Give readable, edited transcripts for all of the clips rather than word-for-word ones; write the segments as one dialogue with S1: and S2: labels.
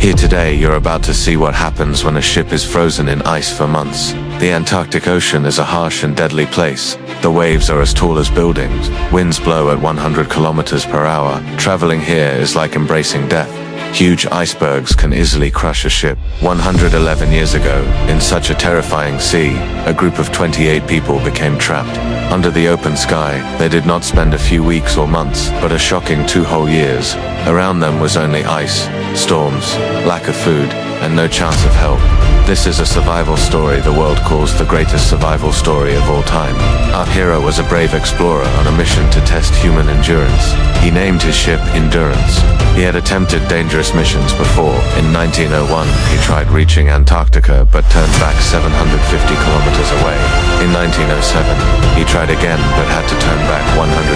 S1: Here today, you're about to see what happens when a ship is frozen in ice for months. The Antarctic Ocean is a harsh and deadly place. The waves are as tall as buildings. Winds blow at 100 kilometers per hour. Traveling here is like embracing death. Huge icebergs can easily crush a ship. 111 years ago, in such a terrifying sea, a group of 28 people became trapped. Under the open sky, they did not spend a few weeks or months, but a shocking 2 whole years. Around them was only ice, storms, lack of food, and no chance of help. This is a survival story the world calls the greatest survival story of all time. Our hero was a brave explorer on a mission to test human endurance. He named his ship Endurance. He had attempted dangerous missions before. In 1901, he tried reaching Antarctica but turned back 750 kilometers away. In 1907, he tried again but had to turn back 150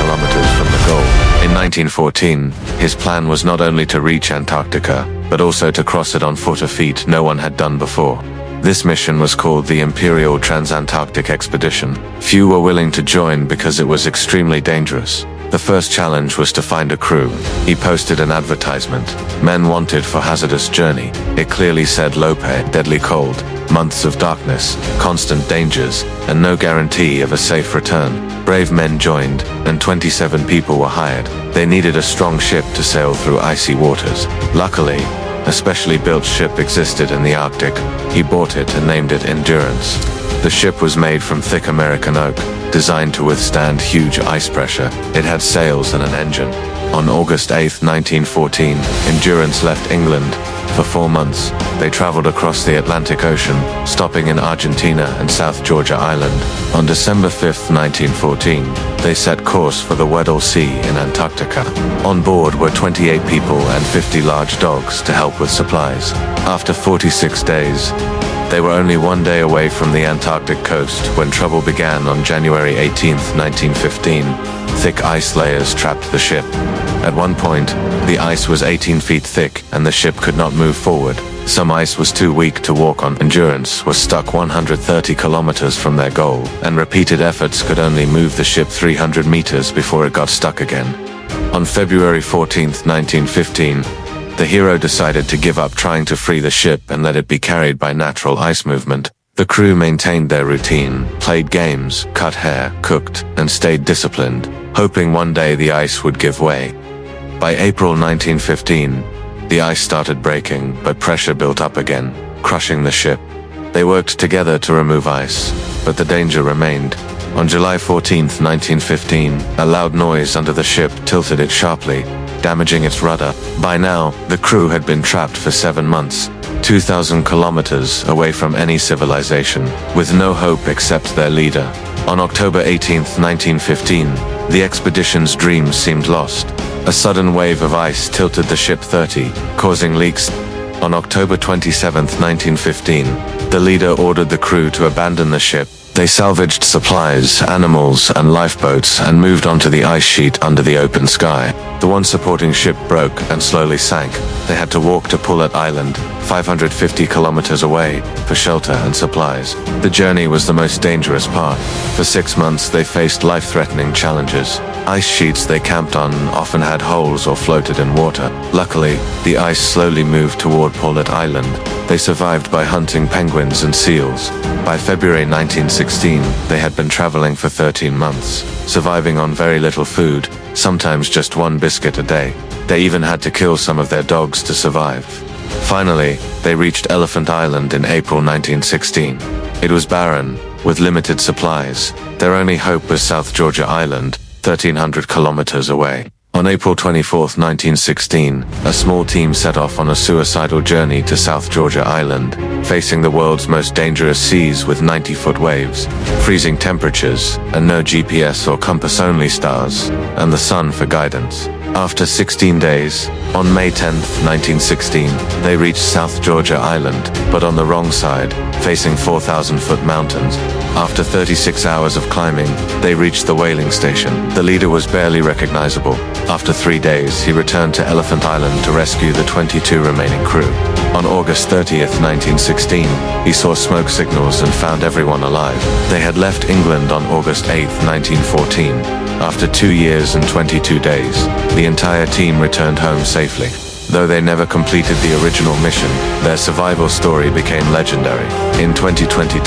S1: kilometers from the goal. In 1914, his plan was not only to reach Antarctica, but also to cross it on foot, a feat no one had done before. This mission was called the Imperial Trans-Antarctic Expedition. Few were willing to join because it was extremely dangerous. The first challenge was to find a crew. He posted an advertisement. Men wanted for hazardous journey. It clearly said low pay, deadly cold, months of darkness, constant dangers, and no guarantee of a safe return. Brave men joined, and 27 people were hired. They needed a strong ship to sail through icy waters. Luckily, a specially built ship existed in the Arctic. He bought it and named it Endurance. The ship was made from thick American oak, designed to withstand huge ice pressure. It had sails and an engine. On August 8, 1914, Endurance left England. For 4 months, they traveled across the Atlantic Ocean, stopping in Argentina and South Georgia Island. On December 5, 1914, they set course for the Weddell Sea in Antarctica. On board were 28 people and 50 large dogs to help with supplies. After 46 days, they were only 1 day away from the Antarctic coast when trouble began on January 18, 1915. Thick ice layers trapped the ship. At one point, the ice was 18 feet thick and the ship could not move forward. Some ice was too weak to walk on. Endurance was stuck 130 kilometers from their goal, and repeated efforts could only move the ship 300 meters before it got stuck again. On February 14, 1915, the hero decided to give up trying to free the ship and let it be carried by natural ice movement. The crew maintained their routine, played games, cut hair, cooked, and stayed disciplined, hoping one day the ice would give way. By April 1915, the ice started breaking, but pressure built up again, crushing the ship. They worked together to remove ice, but the danger remained. On July 14, 1915, a loud noise under the ship tilted it sharply, damaging its rudder. By now, the crew had been trapped for 7 months, 2,000 kilometers away from any civilization, with no hope except their leader. On October 18, 1915, the expedition's dreams seemed lost. A sudden wave of ice tilted the ship 30, causing leaks. On October 27, 1915, the leader ordered the crew to abandon the ship. They salvaged supplies, animals, and lifeboats and moved onto the ice sheet under the open sky. The one supporting ship broke and slowly sank. They had to walk to Pullet Island, 550 kilometers away, for shelter and supplies. The journey was the most dangerous part. For 6 months they faced life-threatening challenges. Ice sheets they camped on often had holes or floated in water. Luckily, the ice slowly moved toward Pullet Island. They survived by hunting penguins and seals. By February 1916, they had been traveling for 13 months, surviving on very little food, sometimes just 1 biscuit a day. They even had to kill some of their dogs to survive. Finally, they reached Elephant Island in April 1916. It was barren, with limited supplies. Their only hope was South Georgia Island, 1,300 kilometers away. On April 24, 1916, a small team set off on a suicidal journey to South Georgia Island, facing the world's most dangerous seas with 90-foot waves, freezing temperatures, and no GPS or compass-only stars, and the sun for guidance. After 16 days, on May 10, 1916, they reached South Georgia Island, but on the wrong side, facing 4,000-foot mountains. After 36 hours of climbing, they reached the whaling station. The leader was barely recognizable. After 3 days, he returned to Elephant Island to rescue the 22 remaining crew. On August 30, 1916, he saw smoke signals and found everyone alive. They had left England on August 8, 1914. After 2 years and 22 days, the entire team returned home safely. Though they never completed the original mission, their survival story became legendary. In 2022,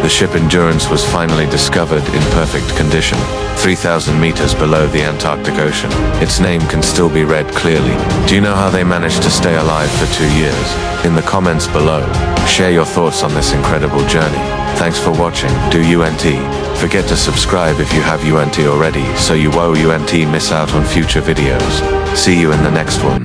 S1: the ship Endurance was finally discovered in perfect condition, 3,000 meters below the Antarctic Ocean. Its name can still be read clearly. Do you know how they managed to stay alive for 2 years? In the comments below, share your thoughts on this incredible journey. Thanks for watching. Do UNT. Forget to subscribe if you have UNT already, so you won't miss out on future videos. See you in the next one.